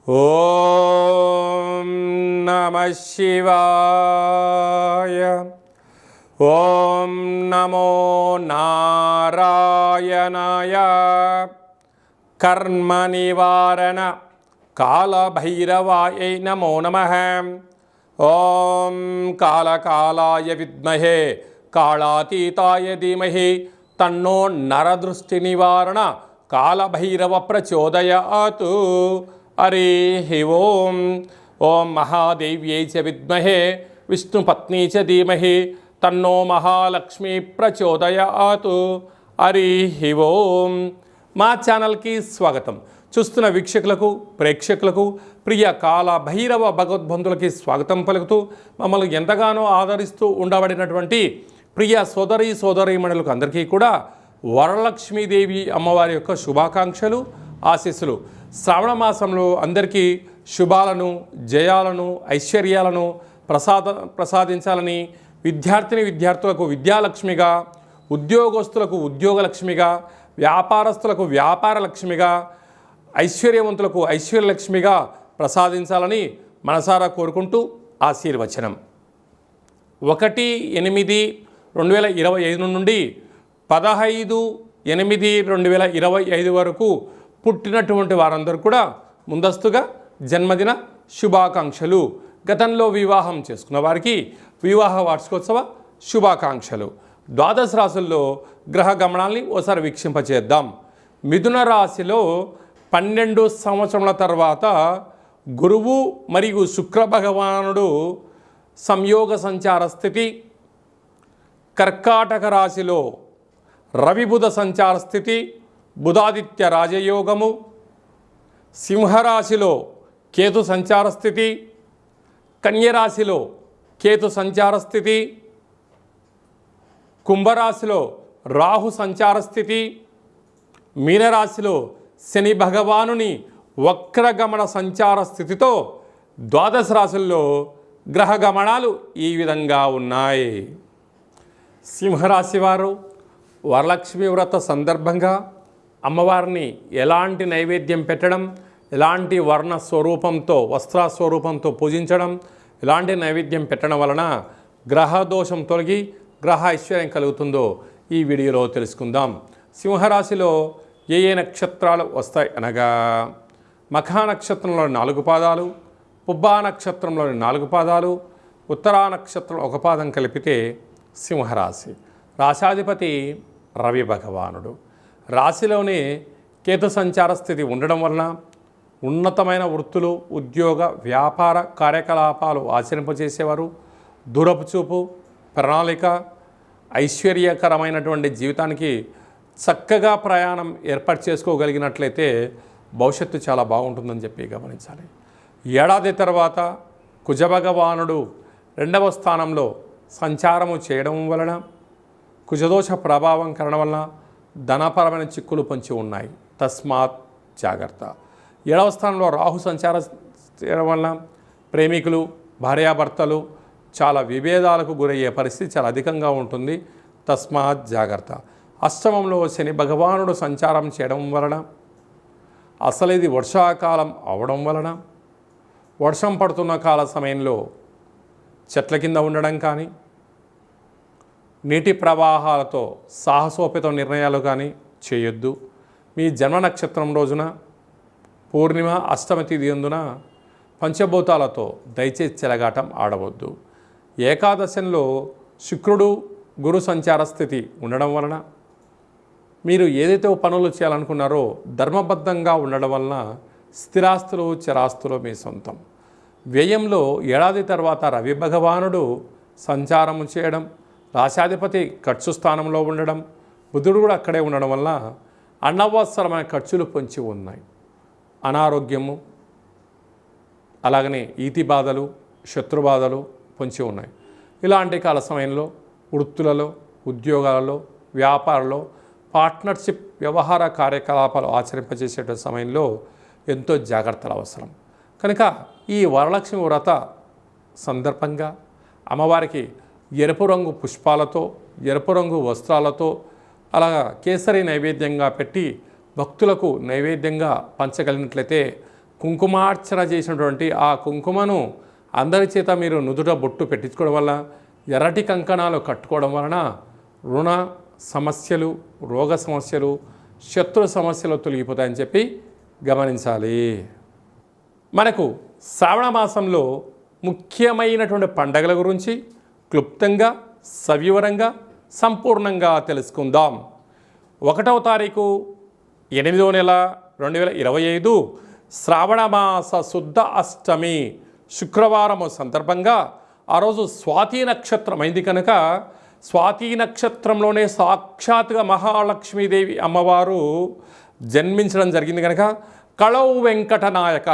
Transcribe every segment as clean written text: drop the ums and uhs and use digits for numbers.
ఓం నమః శివాయ. ఓం నమో నారాయణాయ. కర్మ నివారణ కాళభైరవాయ నమో నమః. ఓం కాళకాలాయ విద్మహే కాళాతీతాయ ధీమహి తన్నో నరదృష్టి నివారణ కాళభైరవ ప్రచోదయాత్. హరి ఓం. ఓం మహాదేవ్యై చ విద్మహే విష్ణుపత్నీ చ ధీమహి తన్నో మహాలక్ష్మి ప్రచోదయాత్. హరి ఓం. మా ఛానల్కి స్వాగతం. చూస్తున్న వీక్షకులకు ప్రేక్షకులకు ప్రియ కాళభైరవ భగవద్బంధులకి స్వాగతం పలుకుతూ మమ్మల్ని ఎంతగానో ఆదరిస్తూ ఉండబడినటువంటి ప్రియ సోదరీమణులకు అందరికీ కూడా వరలక్ష్మీదేవి అమ్మవారి యొక్క శుభాకాంక్షలు, ఆశీస్సులు. శ్రావణ మాసంలో అందరికీ శుభాలను, జయాలను, ఐశ్వర్యాలను ప్రసాదించాలని, విద్యార్థులకు విద్యాలక్ష్మిగా, ఉద్యోగస్తులకు ఉద్యోగలక్ష్మిగా, వ్యాపారస్తులకు వ్యాపారలక్ష్మిగా, ఐశ్వర్యవంతులకు ఐశ్వర్యలక్ష్మిగా ప్రసాదించాలని మనసారా కోరుకుంటూ ఆశీర్వచనం. 1/8/2025 నుండి 15/8/2025 వరకు పుట్టినటువంటి వారందరూ కూడా ముందస్తుగా జన్మదిన శుభాకాంక్షలు. గతంలో వివాహం చేసుకున్న వారికి వివాహ వార్షికోత్సవ శుభాకాంక్షలు. ద్వాదశ రాశుల్లో గ్రహ గమనాల్ని ఓసారి వీక్షింపచేద్దాం. మిథున రాశిలో 12 సంవత్సరముల తర్వాత గురువు మరియు శుక్ర భగవానుడు సంయోగ సంచార స్థితి. కర్కాటక రాశిలో రవి బుధ సంచార స్థితి, బుధాదిత్య రాజయోగము. సింహరాశిలో కేతు సంచార స్థితి, కన్యరాశిలో కేతు సంచార స్థితి, కుంభరాశిలో రాహు సంచార స్థితి, మీనరాశిలో శని భగవానుని వక్రగమన సంచార స్థితితో ద్వాదశ రాశుల్లో గ్రహ గమనాలు ఈ విధంగా ఉన్నాయి. సింహరాశి వారు వరలక్ష్మి వ్రత సందర్భంగా అమ్మవారిని ఎలాంటి నైవేద్యం పెట్టడం, ఎలాంటి వర్ణ స్వరూపంతో వస్త్ర స్వరూపంతో పూజించడం, ఎలాంటి నైవేద్యం పెట్టడం వలన గ్రహ దోషం తొలగి గ్రహ ఐశ్వర్యం కలుగుతుందో ఈ వీడియోలో తెలుసుకుందాం. సింహరాశిలో ఏ నక్షత్రాలు వస్తాయి అనగా మఖా నక్షత్రంలోని 4 పాదాలు, పుబ్బా నక్షత్రంలోని 4 పాదాలు, ఉత్తరా నక్షత్రం 1 పాదం కలిపితే సింహరాశి. రాశాధిపతి రవి భగవానుడు. రాశిలోనే కేతు సంచార స్థితి ఉండడం వలన ఉన్నతమైన వృత్తులు, ఉద్యోగ, వ్యాపార కార్యకలాపాలు ఆచరింపజేసేవారు. దూరపు చూపు, ప్రణాళిక, ఐశ్వర్యకరమైనటువంటి జీవితానికి చక్కగా ప్రయాణం ఏర్పాటు చేసుకోగలిగినట్లయితే భవిష్యత్తు చాలా బాగుంటుందని చెప్పి గమనించాలి. ఏడాది తర్వాత కుజభగవానుడు 2వ స్థానంలో సంచారము చేయడం వలన కుజదోష ప్రభావం కారణం వలన ధనపరమైన చిక్కులు పొంచి ఉన్నాయి. తస్మాత్ జాగ్రత్త. 7వ స్థానంలో రాహు సంచారం చేయడం వలన ప్రేమికులు, భార్యాభర్తలు చాలా విభేదాలకు గురయ్యే పరిస్థితి చాలా అధికంగా ఉంటుంది. తస్మాత్ జాగ్రత్త. అష్టమంలో శని భగవానుడు సంచారం చేయడం వలన, అసలు ఇది వర్షాకాలం అవడం వలన వర్షం పడుతున్న కాల సమయంలో చెట్ల కింద ఉండడం కానీ, నీటి ప్రవాహాలతో సాహసోపేత నిర్ణయాలు కానీ చేయొద్దు. మీ జన్మ నక్షత్రం రోజున పూర్ణిమ, అష్టమి తిథి యందున పంచభూతాలతో దయచేసి చెలగాటం ఆడవద్దు. ఏకాదశంలో శుక్రుడు గురు సంచార స్థితి ఉండడం వలన మీరు ఏదైతే పనులు చేయాలనుకున్నారో ధర్మబద్ధంగా ఉండడం వలన స్థిరాస్తులు, చరాస్తులు మీ సొంతం. వ్యయంలో ఏడాది తర్వాత రవి భగవానుడు సంచారము చేయడం, రాశాధిపతి ఖర్చు స్థానంలో ఉండడం, బుధుడు కూడా అక్కడే ఉండడం వల్ల అనవసరమైన ఖర్చులు పొంచి ఉన్నాయి. అనారోగ్యము, అలాగనే ఈతి బాధలు, శత్రుబాధలు పొంచి ఉన్నాయి. ఇలాంటి కాల సమయంలో వృత్తులలో, ఉద్యోగాలలో, వ్యాపారంలో పార్ట్నర్షిప్ వ్యవహార కార్యకలాపాలు ఆచరింపజేసే సమయంలో ఎంతో జాగ్రత్తలు అవసరం. కనుక ఈ వరలక్ష్మి వ్రత సందర్భంగా అమ్మవారికి ఎరుపు రంగు పుష్పాలతో, ఎరుపు రంగు వస్త్రాలతో, అలాగా కేసరి నైవేద్యంగా పెట్టి భక్తులకు నైవేద్యంగా పంచగలిగినట్లయితే కుంకుమార్చన చేసినటువంటి ఆ కుంకుమను అందరి చేత మీరు నుదుట బొట్టు పెట్టించుకోవడం వల్ల, ఎర్రటి కంకణాలు కట్టుకోవడం వలన రుణ సమస్యలు, రోగ సమస్యలు, శత్రు సమస్యలు తొలగిపోతాయని చెప్పి గమనించాలి. మనకు శ్రావణ మాసంలో ముఖ్యమైనటువంటి పండగల గురించి క్లుప్తంగా, సవివరంగా, సంపూర్ణంగా తెలుసుకుందాం. 1వ తారీఖు 8వ నెల 2025 శ్రావణ మాస శుద్ధ అష్టమి శుక్రవారము సందర్భంగా ఆ రోజు స్వాతి నక్షత్రం అయింది కనుక స్వాతి నక్షత్రంలోనే సాక్షాత్గా మహాలక్ష్మీదేవి అమ్మవారు జన్మించడం జరిగింది కనుక కళౌ వెంకటనాయక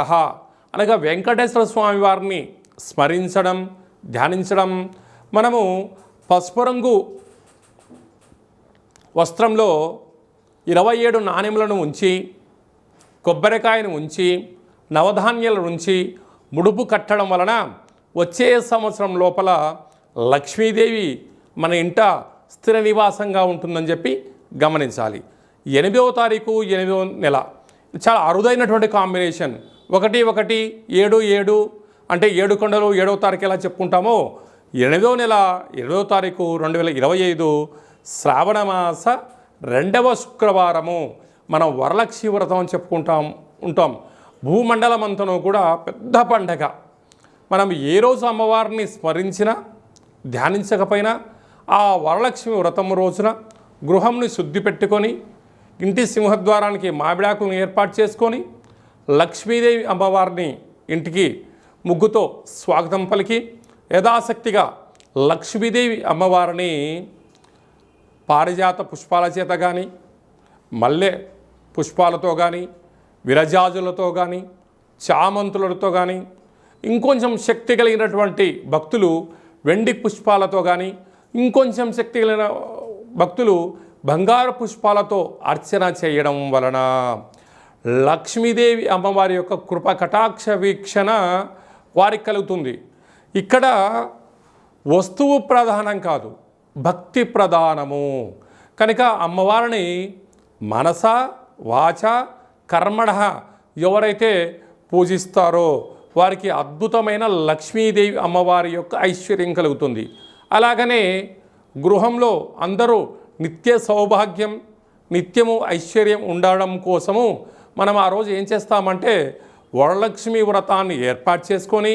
అనగా వెంకటేశ్వర స్వామి వారిని స్మరించడం, ధ్యానించడం. మనము పసుపు రంగు వస్త్రంలో 27 నాణెములను ఉంచి, కొబ్బరికాయను ఉంచి, నవధాన్యాలను ఉంచి ముడుపు కట్టడం వలన వచ్చే సంవత్సరం లోపల లక్ష్మీదేవి మన ఇంట స్థిర నివాసంగా ఉంటుందని చెప్పి గమనించాలి. 8వ తారీఖు 8వ నెల చాలా అరుదైనటువంటి కాంబినేషన్. 1 1 7 7 అంటే 7 కొండలు 7వ తారీఖు ఎలా చెప్పుకుంటామో 8వ నెల 8వ తారీఖు 2025 శ్రావణ మాస 2వ శుక్రవారము మనం వరలక్ష్మి వ్రతం అని ఉంటాం. భూమండలం అంతను కూడా పెద్ద పండగ. మనం ఏ రోజు అమ్మవారిని స్మరించినా, ధ్యానించకపోయినా ఆ వరలక్ష్మి వ్రతం రోజున గృహంని శుద్ధి పెట్టుకొని, ఇంటి సింహద్వారానికి మామిడాకులను ఏర్పాటు చేసుకొని, లక్ష్మీదేవి అమ్మవారిని ఇంటికి ముగ్గుతో స్వాగతం పలికి, యథాశక్తిగా లక్ష్మీదేవి అమ్మవారిని పారిజాత పుష్పాల చేత కానీ, మల్లె పుష్పాలతో కానీ, విరజాజులతో కానీ, చామంతులతో కానీ, ఇంకొంచెం శక్తి కలిగినటువంటి భక్తులు వెండి పుష్పాలతో కానీ, ఇంకొంచెం శక్తి కలిగిన భక్తులు బంగారు పుష్పాలతో అర్చన చేయడం వలన లక్ష్మీదేవి అమ్మవారి యొక్క కృప కటాక్ష వీక్షణ వారికి కలుగుతుంది. ఇక్కడ వస్తువు ప్రధానం కాదు, భక్తి ప్రధానము కనుక అమ్మవారిని మనస, వాచ, కర్మణ ఎవరైతే పూజిస్తారో వారికి అద్భుతమైన లక్ష్మీదేవి అమ్మవారి యొక్క ఐశ్వర్యం కలుగుతుంది. అలాగనే గృహంలో అందరూ నిత్య సౌభాగ్యం, నిత్యము ఐశ్వర్యం ఉండడం కోసము మనం ఆ రోజు ఏం చేస్తామంటే వరలక్ష్మి వ్రతాన్ని ఏర్పాటు చేసుకొని,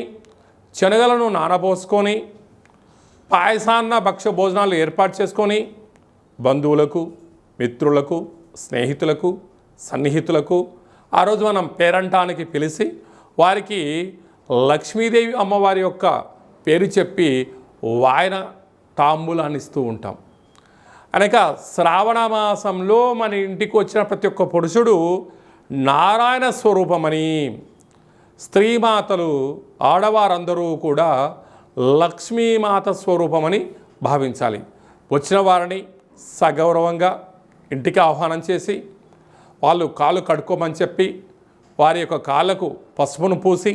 శనగలను నానబోసుకొని, పాయసాన్న భక్ష్య భోజనాలు ఏర్పాటు చేసుకొని బంధువులకు, మిత్రులకు, స్నేహితులకు, సన్నిహితులకు ఆ రోజు మనం పేరంటానికి పిలిచి వారికి లక్ష్మీదేవి అమ్మవారి యొక్క పేరు చెప్పి వాయన తాంబూలాన్ని ఇస్తూ ఉంటాం. అనక శ్రావణ మాసంలో మన ఇంటికి వచ్చిన ప్రతి ఒక్క పురుషుడు నారాయణ స్వరూపమని, స్త్రీమాతలు ఆడవారందరూ కూడా లక్ష్మీమాత స్వరూపమని భావించాలి. వచ్చిన వారిని సగౌరవంగా ఇంటికి ఆహ్వానం చేసి వాళ్ళు కాళ్ళు కడుక్కోమని చెప్పి వారి యొక్క కాళ్ళకు పసుపును పూసి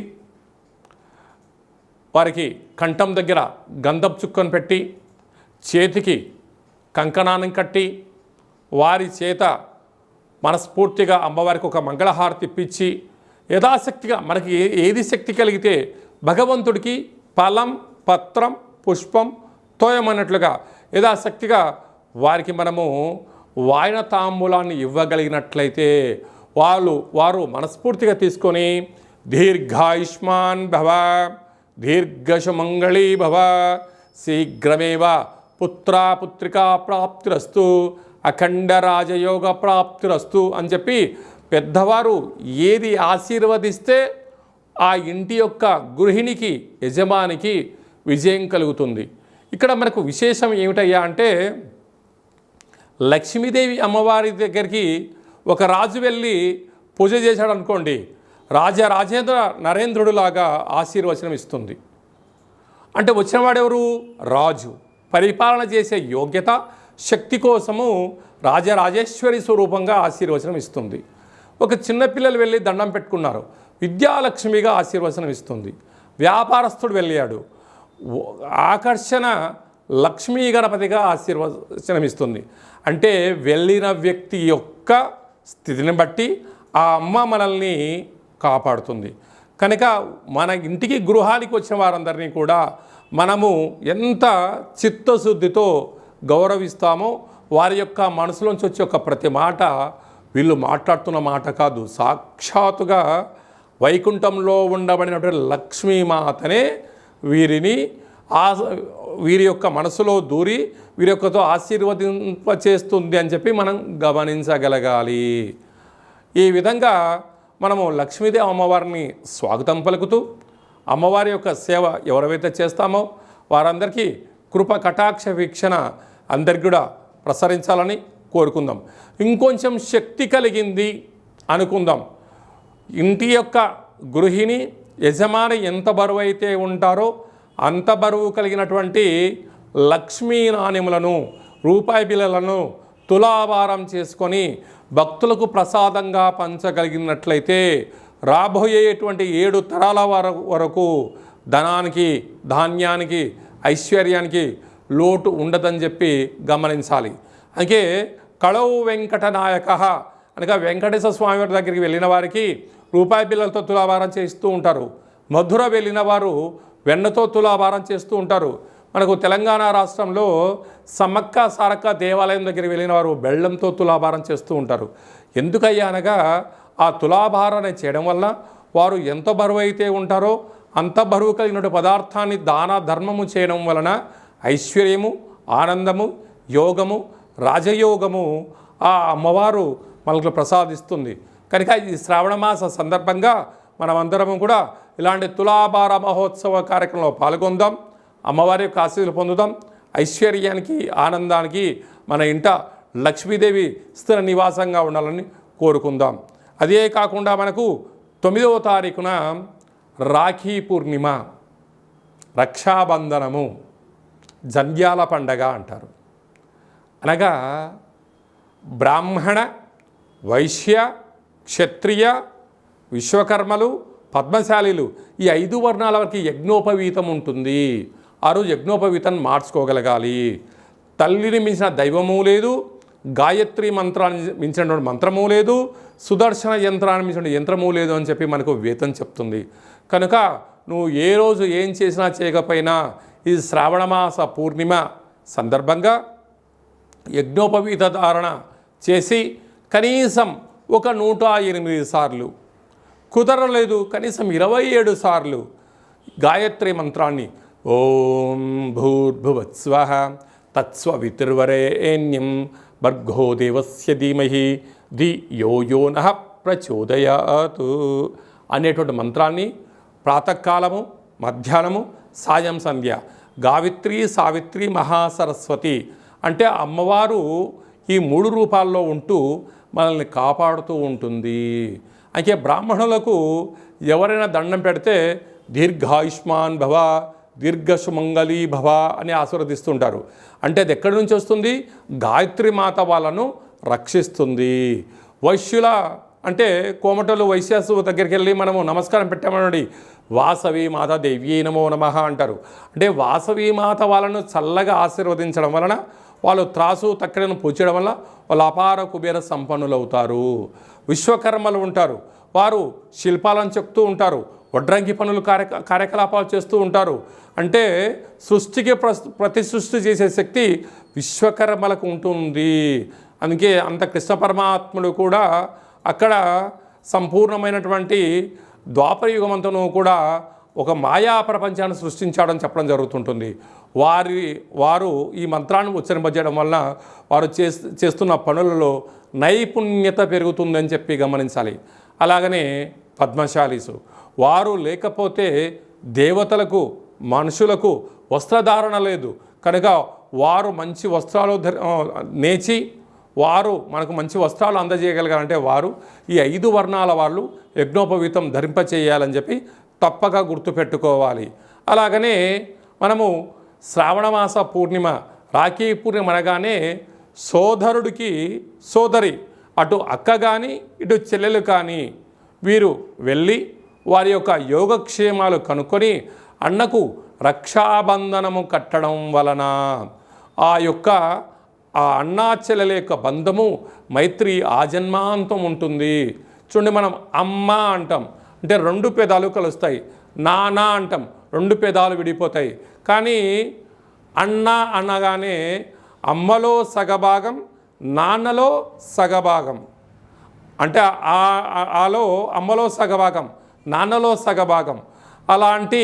వారికి కంఠం దగ్గర గంధపు చుక్కను పెట్టి చేతికి కంకణాన్ని కట్టి వారి చేత మనస్ఫూర్తిగా అమ్మవారికి ఒక మంగళహారతి ఇప్పించి యథాశక్తిగా మనకి ఏది శక్తి కలిగితే భగవంతుడికి ఫలం, పత్రం, పుష్పం, తోయమన్నట్లుగా యథాశక్తిగా వారికి మనము వాయన తాంబూలాన్ని ఇవ్వగలిగినట్లయితే వారు మనస్ఫూర్తిగా తీసుకొని దీర్ఘాయుష్మాన్ భవ, దీర్ఘసుమంగళీ భవ, శీఘ్రమేవ పుత్రికా ప్రాప్తిరస్తు, అఖండ రాజయోగ ప్రాప్తిరస్తు అని చెప్పి పెద్దవారు ఏది ఆశీర్వదిస్తే ఆ ఇంటి యొక్క గృహిణికి, యజమానికి విజయం కలుగుతుంది. ఇక్కడ మనకు విశేషం ఏమిటయ్యా అంటే లక్ష్మీదేవి అమ్మవారి దగ్గరికి ఒక రాజు వెళ్ళి పూజ చేశాడు అనుకోండి, రాజేంద్ర నరేంద్రుడిలాగా ఆశీర్వచనం ఇస్తుంది. అంటే వచ్చినవాడెవరు? రాజు. పరిపాలన చేసే యోగ్యత, శక్తి కోసము రాజరాజేశ్వరి స్వరూపంగా ఆశీర్వచనం ఇస్తుంది. ఒక చిన్నపిల్లలు వెళ్ళి దండం పెట్టుకున్నారు, విద్యాలక్ష్మిగా ఆశీర్వచనం ఇస్తుంది. వ్యాపారస్తుడు వెళ్ళాడు, ఆకర్షణ లక్ష్మీ గణపతిగా ఆశీర్వచనం ఇస్తుంది. అంటే వెళ్ళిన వ్యక్తి యొక్క స్థితిని బట్టి ఆ అమ్మ మనల్ని కాపాడుతుంది. కనుక మన ఇంటికి గృహానికి వచ్చిన వారందరినీ కూడా మనము ఎంత చిత్తశుద్ధితో గౌరవిస్తామో వారి యొక్క మనసులోంచి వచ్చే ఒక ప్రతి మాట వీళ్ళు మాట్లాడుతున్న మాట కాదు, సాక్షాత్తుగా వైకుంఠంలో ఉండబడినటువంటి లక్ష్మీమాతనే వీరిని వీరి యొక్క మనసులో దూరి వీరి యొక్కతో ఆశీర్వదింపచేస్తుంది అని చెప్పి మనం గమనించగలగాలి. ఈ విధంగా మనము లక్ష్మీదేవి అమ్మవారిని స్వాగతం పలుకుతూ అమ్మవారి యొక్క సేవ ఎవరైతే చేస్తామో వారందరికీ కృప కటాక్ష వీక్షణ అందరికి కూడా ప్రసరించాలని కోరుకుందాం. ఇంకొంచెం శక్తి కలిగింది అనుకుందాం. ఇంటి యొక్క గృహిణి యజమాని ఎంత బరువు అయితే ఉంటారో అంత బరువు కలిగినటువంటి లక్ష్మీ నాణ్యములను రూపాయి బిళ్ళలను తులాభారం చేసుకొని భక్తులకు ప్రసాదంగా పంచగలిగినట్లయితే రాబోయేటువంటి 7 తరాల వరకు ధనానికి ధాన్యానికి ఐశ్వర్యానికి లోటు ఉండదని చెప్పి గమనించాలి. అందుకే కళవు వెంకటనాయక అనగా వెంకటేశ్వర స్వామి వారి దగ్గరికి వెళ్ళిన వారికి రూపాయి బిళ్ళలతో తులాభారం చేస్తూ ఉంటారు. మధుర వెళ్ళిన వారు వెన్నతో తులాభారం చేస్తూ ఉంటారు. మనకు తెలంగాణ రాష్ట్రంలో సమ్మక్క సారక్క దేవాలయం దగ్గరికి వెళ్ళిన వారు బెల్లంతో తులాభారం చేస్తూ ఉంటారు. ఎందుకయ్యా అనగా ఆ తులాభారాన్ని చేయడం వల్ల వారు ఎంత బరువు అయితే ఉంటారో అంత బరువు కలిగిన పదార్థాన్ని దాన ధర్మము చేయడం వలన ఐశ్వర్యము ఆనందము యోగము రాజయోగము ఆ అమ్మవారు మనకు ప్రసాదిస్తుంది. కనుక ఈ శ్రావణమాస సందర్భంగా మనమందరము కూడా ఇలాంటి తులాభార మహోత్సవ కార్యక్రమంలో పాల్గొందాం. అమ్మవారి యొక్క ఆశీస్సులు పొందుదాం. ఐశ్వర్యానికి ఆనందానికి మన ఇంట లక్ష్మీదేవి స్థిర నివాసంగా ఉండాలని కోరుకుందాం. అదే కాకుండా మనకు 9వ తారీఖున రాఖీ పూర్ణిమ, రక్షాబంధనము, జంధ్యాల పండగ అంటారు. అనగా బ్రాహ్మణ వైశ్య క్షత్రియ విశ్వకర్మలు పద్మశాలీలు ఈ 5 వర్ణాల వరకు యజ్ఞోపవీతం ఉంటుంది. ఆ రోజు యజ్ఞోపవీతాన్ని మార్చుకోగలగాలి. తల్లిని మించిన దైవము లేదు, గాయత్రి మంత్రాన్ని మించినటువంటి మంత్రము లేదు, సుదర్శన యంత్రాన్ని మించిన యంత్రము లేదు అని చెప్పి మనకు వేదం చెప్తుంది. కనుక నువ్వు ఏ రోజు ఏం చేసినా చేయకపోయినా ఈ శ్రావణమాస పూర్ణిమ సందర్భంగా యజ్ఞోపవీత ధారణ చేసి కనీసం ఒక 108 సార్లు, కుదరలేదు కనీసం 27 సార్లు గాయత్రి మంత్రాన్ని ఓం భూర్భువత్స్వః తత్స్వవితుర్వరేణ్యం భర్గో దేవస్య ధీమహి ధియో యో నః ప్రచోదయాత్ అనేటువంటి మంత్రాన్ని ప్రాతకాలము మధ్యాహ్నము సాయం సంధ్య గావిత్రి సావిత్రి మహాసరస్వతి అంటే అమ్మవారు ఈ 3 రూపాల్లో ఉంటూ మనల్ని కాపాడుతూ ఉంటుంది. అయితే బ్రాహ్మణులకు ఎవరైనా దండం పెడితే దీర్ఘాయుష్మాన్ భవ దీర్ఘసుమంగళీ భవ అని ఆశీర్వదిస్తుంటారు. అంటే అది ఎక్కడి నుంచి వస్తుంది? గాయత్రి మాత వాళ్ళను రక్షిస్తుంది. వైశ్యుల అంటే కోమటలు వైశ్యాసు దగ్గరికి వెళ్ళి మనము నమస్కారం పెట్టామనండి, వాసవి మాత దేవ్యే నమో నమః అంటారు. అంటే వాసవి మాత వాళ్ళను చల్లగా ఆశీర్వదించడం వలన వాళ్ళు త్రాసు తక్కడను పూచడం వల్ల వాళ్ళు అపార కుబేర సంపన్నులు అవుతారు. విశ్వకర్మలు ఉంటారు, వారు శిల్పాలను చెప్తూ ఉంటారు, వడ్రంగి పనులు కార్యకలాపాలు చేస్తూ ఉంటారు. అంటే సృష్టికి ప్రతి సృష్టి చేసే శక్తి విశ్వకర్మలకు ఉంటుంది. అందుకే అంత కృష్ణ పరమాత్ముడు కూడా అక్కడ సంపూర్ణమైనటువంటి ద్వాపర యుగమంతను కూడా ఒక మాయా ప్రపంచాన్ని సృష్టించాడని చెప్పడం జరుగుతుంటుంది. వారు ఈ మంత్రాన్ని ఉచ్చరింపజేయడం వల్ల వారు చేస్తున్న పనులలో నైపుణ్యత పెరుగుతుందని చెప్పి గమనించాలి. అలాగనే పద్మశాలీసు వారు లేకపోతే దేవతలకు మనుషులకు వస్త్రధారణ లేదు. కనుక వారు మంచి వస్త్రాలు నేచి వారు మనకు మంచి వస్త్రాలు అందజేయగలగాలంటే వారు ఈ 5 వర్ణాల వాళ్ళు యజ్ఞోపవీతం ధరింపచేయాలని చెప్పి తప్పక గుర్తుపెట్టుకోవాలి. అలాగనే మనము శ్రావణమాస పూర్ణిమ రాఖీ పూర్ణిమ అనగానే సోదరుడికి సోదరి అటు అక్క కానీ ఇటు చెల్లెలు కానీ వీరు వెళ్ళి వారి యొక్క యోగక్షేమాలు కనుక్కొని అన్నకు రక్షాబంధనము కట్టడం వలన ఆ అన్నా చెల్లెల యొక్క బంధము మైత్రి ఆజన్మాంతం ఉంటుంది. చూడండి, మనం అమ్మ అంటాం, అంటే రెండు పెదాలు కలుస్తాయి. నానా అంటాం, రెండు పెదాలు విడిపోతాయి. కానీ అన్న అనగానే అమ్మలో సగభాగం, నాన్నలో సగభాగం. అంటే ఆలో అమ్మలో సగభాగం, నాన్నలో సగభాగం. అలాంటి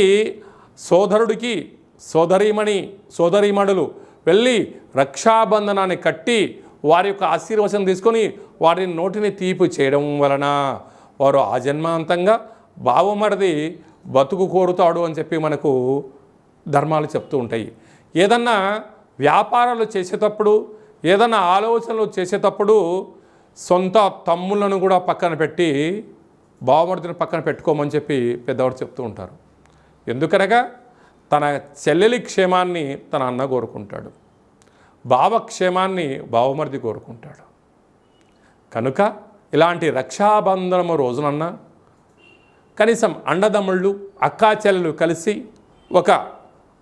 సోదరుడికి సోదరీమణులు వెళ్ళి రక్షాబంధనాన్ని కట్టి వారి యొక్క ఆశీర్వచనం తీసుకొని వారి నోటిని తీపి చేయడం వలన వారు ఆజన్మాంతంగా బావమరిది బతుకు కోరుతాడు అని చెప్పి మనకు ధర్మాలు చెప్తూ ఉంటాయి. ఏదన్నా వ్యాపారాలు చేసేటప్పుడు, ఏదన్నా ఆలోచనలు చేసేటప్పుడు సొంత తమ్ములను కూడా పక్కన పెట్టి బావమరిదిని పక్కన పెట్టుకోమని చెప్పి పెద్దవాడు చెప్తూ ఉంటారు. ఎందుకనగా తన చెల్లెలి క్షేమాన్ని తన అన్న కోరుకుంటాడు, బావ క్షేమాన్ని బావమరిది కోరుకుంటాడు. కనుక ఇలాంటి రక్షాబంధనము రోజునన్నా కనీసం అండదమ్ముళ్ళు అక్కా చెల్లెలు కలిసి ఒక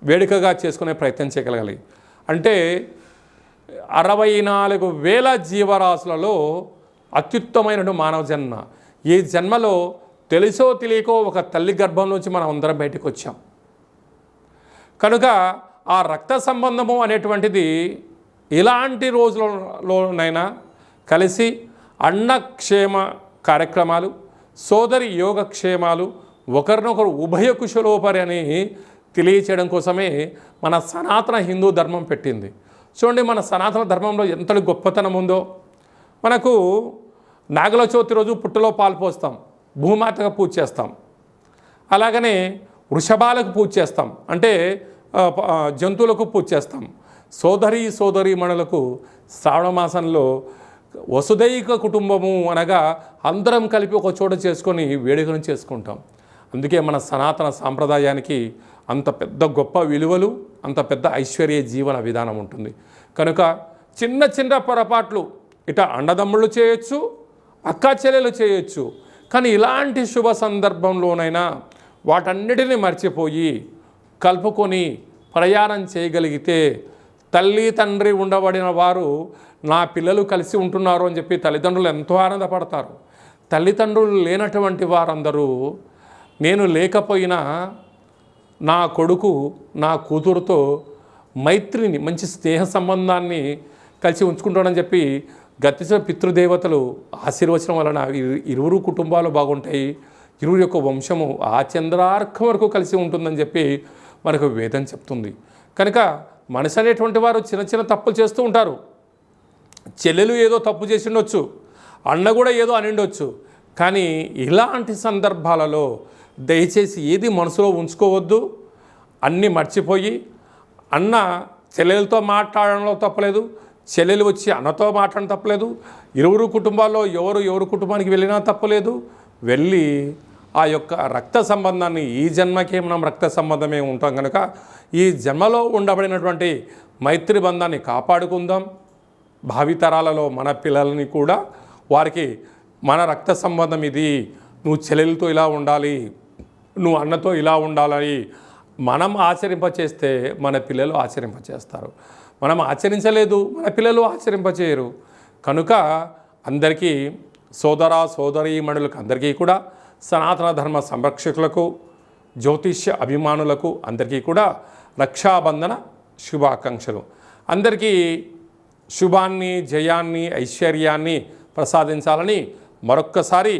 వేడుకగా చేసుకునే ప్రయత్నం చేయగలగాలి. అంటే 64,000 జీవరాశులలో అత్యుత్తమైన మానవ జన్మ. ఈ జన్మలో తెలుసో తెలియకో ఒక తల్లి గర్భం నుంచి మనం అందరం బయటకు వచ్చాం. కనుక ఆ రక్త సంబంధము అనేటువంటిది ఇలాంటి రోజులలోనైనా కలిసి అన్నక్షేమ కార్యక్రమాలు, సోదరి యోగక్షేమాలు, ఒకరినొకరు ఉభయ కుశలోపరి అని తెలియచేయడం కోసమే మన సనాతన హిందూ ధర్మం పెట్టింది. చూడండి, మన సనాతన ధర్మంలో ఎంతటి గొప్పతనం ఉందో. మనకు నాగుల చవితి రోజు పుట్టలో పాలు పోస్తాం, భూమాతకు పూజ చేస్తాం. అలాగనే వృషభాలకు పూజ చేస్తాం, అంటే జంతువులకు పూజ చేస్తాం. సోదరీమణులకు శ్రావణ మాసంలో వసుదైక కుటుంబము అనగా అందరం కలిపి ఒక చోట చేసుకొని వేడుకను చేసుకుంటాం. అందుకే మన సనాతన సాంప్రదాయానికి అంత పెద్ద గొప్ప విలువలు, అంత పెద్ద ఐశ్వర్య జీవన విధానం ఉంటుంది. కనుక చిన్న చిన్న పొరపాట్లు ఇట అండదమ్ముళ్ళు చేయొచ్చు, అక్కా చెల్లెలు చేయొచ్చు. కానీ ఇలాంటి శుభ సందర్భంలోనైనా వాటన్నిటిని మర్చిపోయి కలుపుకొని ప్రయాణం చేయగలిగితే తల్లి తండ్రి ఉండబడిన వారు నా పిల్లలు కలిసి ఉంటున్నారు అని చెప్పి తల్లిదండ్రులు ఎంతో ఆనందపడతారు. తల్లిదండ్రులు లేనటువంటి వారందరూ నేను లేకపోయినా నా కొడుకు నా కూతురుతో మైత్రిని, మంచి స్నేహ సంబంధాన్ని కలిసి ఉంచుకుంటాడని చెప్పి గతించిన పితృదేవతలు ఆశీర్వచనం వలన ఇరువురు కుటుంబాలు బాగుంటాయి, ఇరువురు యొక్క వంశము ఆ చంద్రార్కం వరకు కలిసి ఉంటుందని చెప్పి మనకు వేదం చెప్తుంది. కనుక మనిషి అనేటువంటి వారు చిన్న చిన్న తప్పులు చేస్తూ ఉంటారు. చెల్లెలు ఏదో తప్పు చేసి ఉండొచ్చు, అన్న కూడా ఏదో అని ఉండొచ్చు. కానీ ఇలాంటి సందర్భాలలో దయచేసి ఏది మనసులో ఉంచుకోవద్దు. అన్నీ మర్చిపోయి అన్న చెల్లెలతో మాట్లాడడంలో తప్పలేదు, చెల్లెలు వచ్చి అన్నతో మాట్లాడడం తప్పలేదు, ఇరువురు కుటుంబాల్లో ఎవరు కుటుంబానికి వెళ్ళినా తప్పలేదు. వెళ్ళి ఆ యొక్క రక్త సంబంధాన్ని, ఈ జన్మకే మనం రక్త సంబంధమే ఉంటాం కనుక ఈ జన్మలో ఉండబడినటువంటి మైత్రి బంధాన్ని కాపాడుకుందాం. భావితరాలలో మన పిల్లల్ని కూడా వారికి మన రక్త సంబంధం ఇది, నువ్వు చెల్లెలతో ఇలా ఉండాలి, నువ్వు అన్నతో ఇలా ఉండాలని మనం ఆచరింపచేస్తే మన పిల్లలు ఆచరింపచేస్తారు. మనం ఆచరించలేదు, మన పిల్లలు ఆచరింపచేయరు. కనుక అందరికీ సోదరీమణులకు అందరికీ కూడా, సనాతన ధర్మ సంరక్షకులకు, జ్యోతిష్య అభిమానులకు అందరికీ కూడా రక్షాబంధన శుభాకాంక్షలు. అందరికీ శుభాన్ని, జయాన్ని, ఐశ్వర్యాన్ని ప్రసాదించాలని మరొక్కసారి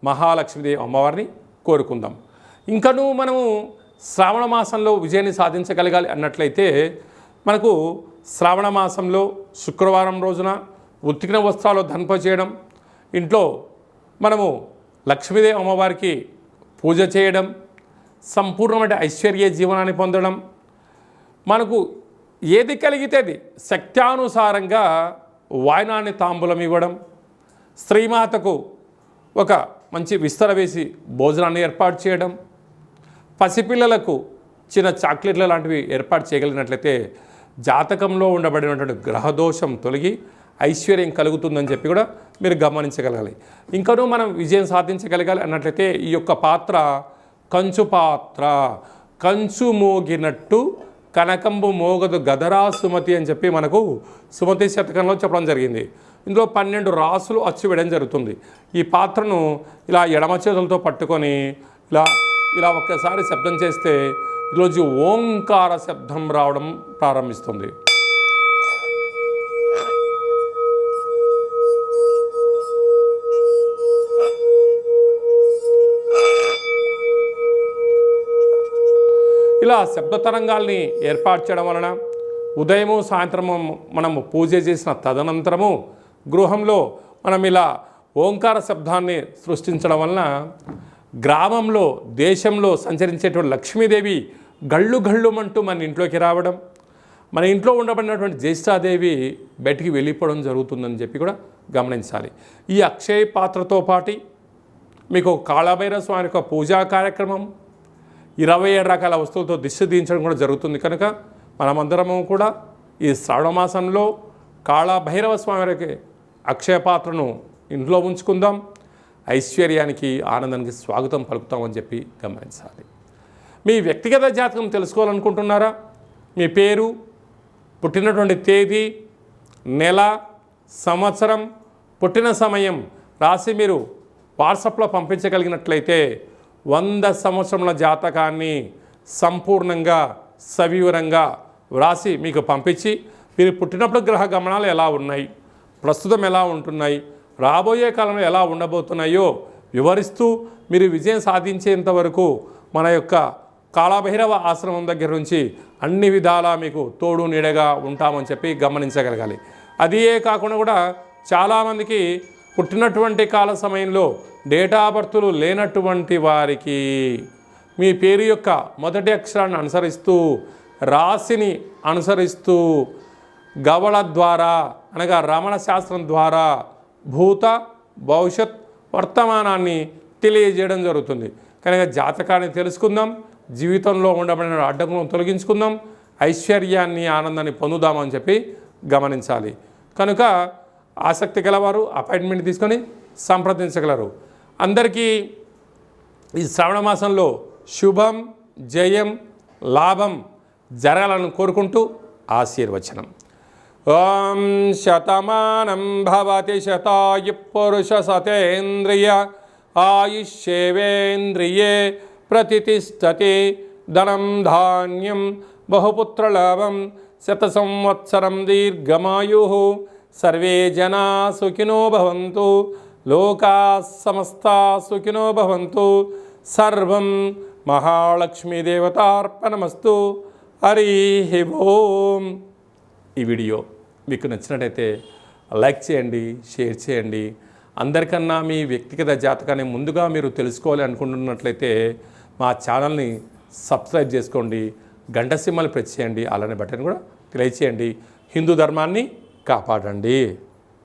మహాలక్ష్మీదేవి అమ్మవారిని కోరుకుందాం. ఇంకనూ మనము శ్రావణ మాసంలో విజయాన్ని సాధించగలగాలి అన్నట్లయితే మనకు శ్రావణ మాసంలో శుక్రవారం రోజున ఉతికిన వస్త్రాలు ధరింపచేయడం, ఇంట్లో మనము లక్ష్మీదేవి అమ్మవారికి పూజ చేయడం, సంపూర్ణమైన ఐశ్వర్య జీవనాన్ని పొందడం, మనకు ఏది కలిగితే అది శక్త్యానుసారంగా వాయనాన్ని తాంబూలం ఇవ్వడం, స్త్రీమాతకు ఒక మంచి విస్తర వేసి భోజనాన్ని ఏర్పాటు చేయడం, పసిపిల్లలకు చిన్న చాక్లెట్ల లాంటివి ఏర్పాటు చేయగలిగినట్లయితే జాతకంలో ఉండబడినటువంటి గ్రహదోషం తొలగి ఐశ్వర్యం కలుగుతుందని చెప్పి కూడా మీరు గమనించగలగాలి. ఇంకనూ మనం విజయం సాధించగలగాలి అన్నట్లయితే ఈ యొక్క పాత్ర కంచు పాత్ర, కంచు మోగినట్టు కనకంబు మోగదు గదరా సుమతి అని చెప్పి మనకు సుమతి శతకంలో చెప్పడం జరిగింది. ఇందులో 12 రాసులు అచ్చు వేయడం జరుగుతుంది. ఈ పాత్రను ఇలా ఎడమ చేతులతో పట్టుకొని ఇలా ఇలా ఒక్కసారి శబ్దం చేస్తే ఈరోజు ఓంకార శబ్దం రావడం ప్రారంభిస్తుంది. ఇలా శబ్ద తరంగాల్ని ఏర్పాటు చేయడం వలన ఉదయము సాయంత్రము మనము పూజ చేసిన తదనంతరము గృహంలో మనం ఇలా ఓంకార శబ్దాన్ని సృష్టించడం వలన గ్రామంలో దేశంలో సంచరించేటువంటి లక్ష్మీదేవి గళ్ళు గళ్ళుమంటూ మన ఇంట్లోకి రావడం, మన ఇంట్లో ఉండబడినటువంటి జ్యేష్ఠాదేవి బయటికి వెళ్ళిపోవడం జరుగుతుందని చెప్పి కూడా గమనించాలి. ఈ అక్షయ పాత్రతో పాటు మీకు కాళభైరవ స్వామి యొక్క పూజా కార్యక్రమం 27 రకాల వస్తువులతో దిష్టి తీయించడం కూడా జరుగుతుంది. కనుక మనమందరము కూడా ఈ శ్రావణ మాసంలో కాళభైరవ స్వామికి అక్షయ పాత్రను ఇంట్లో ఉంచుకుందాం. ఐశ్వర్యానికి ఆనందానికి స్వాగతం పలుకుతామని చెప్పి గమనించాలి. మీ వ్యక్తిగత జాతకం తెలుసుకోవాలనుకుంటున్నారా? మీ పేరు, పుట్టినటువంటి తేదీ, నెల, సంవత్సరం, పుట్టిన సమయం రాసి మీరు వాట్సాప్లో పంపించగలిగినట్లయితే 100 సంవత్సరముల జాతకాన్ని సంపూర్ణంగా సవివరంగా వ్రాసి మీకు పంపించి మీరు పుట్టినప్పుడు గ్రహ గమనాలు ఎలా ఉన్నాయి, ప్రస్తుతం ఎలా ఉంటున్నాయి, రాబోయే కాలంలో ఎలా ఉండబోతున్నాయో వివరిస్తూ మీరు విజయం సాధించేంత వరకు మన యొక్క కాళభైరవ ఆశ్రమం దగ్గర నుంచి అన్ని విధాలా మీకు తోడు నీడగా ఉంటామని చెప్పి గమనించగలగాలి. అదే కాకుండా కూడా చాలామందికి పుట్టినటువంటి కాల సమయంలో డేటా బర్తులు లేనటువంటి వారికి మీ పేరు యొక్క మొదటి అక్షరాన్ని అనుసరిస్తూ రాశిని అనుసరిస్తూ గవళ ద్వారా అనగా రమణ శాస్త్రం ద్వారా భూత భవిష్యత్ వర్తమానాన్ని తెలియజేయడం జరుగుతుంది. కనుక జాతకాన్ని తెలుసుకుందాం, జీవితంలో ఉండబడిన అడ్డంకులను తొలగించుకుందాం, ఐశ్వర్యాన్ని ఆనందాన్ని పొందుదామని చెప్పి గమనించాలి. కనుక ఆసక్తి గలవారు అపాయింట్మెంట్ తీసుకొని సంప్రదించగలరు. అందరికీ ఈ శ్రావణ మాసంలో శుభం, జయం, లాభం జరగాలని కోరుకుంటూ ఆశీర్వచనం. ఓం శతమానం భవతి శతాయు పురుష సతేంద్రియ ఆయుష్యేవేంద్రియే ప్రతిష్టతి ధనం ధాన్యం బహుపుత్రలాభం శత సంవత్సరం దీర్ఘమాయు సర్వే జనా సుఖినో భవంతు లోకా సమస్తా సుఖినో భవంతు సర్వం మహాలక్ష్మీదేవతార్పణమస్తు. హరి ఓం. ఈ వీడియో మీకు నచ్చినట్టయితే లైక్ చేయండి, షేర్ చేయండి. అందరికన్నా మీ వ్యక్తిగత జాతకాన్ని ముందుగా మీరు తెలుసుకోవాలి అనుకుంటున్నట్లయితే మా ఛానల్ని సబ్స్క్రైబ్ చేసుకోండి, గంట సింబల్ ప్రెస్ చేయండి, అలానే బటన్ కూడా తెలియచేయండి. హిందూ ధర్మాన్ని కాపాడండి.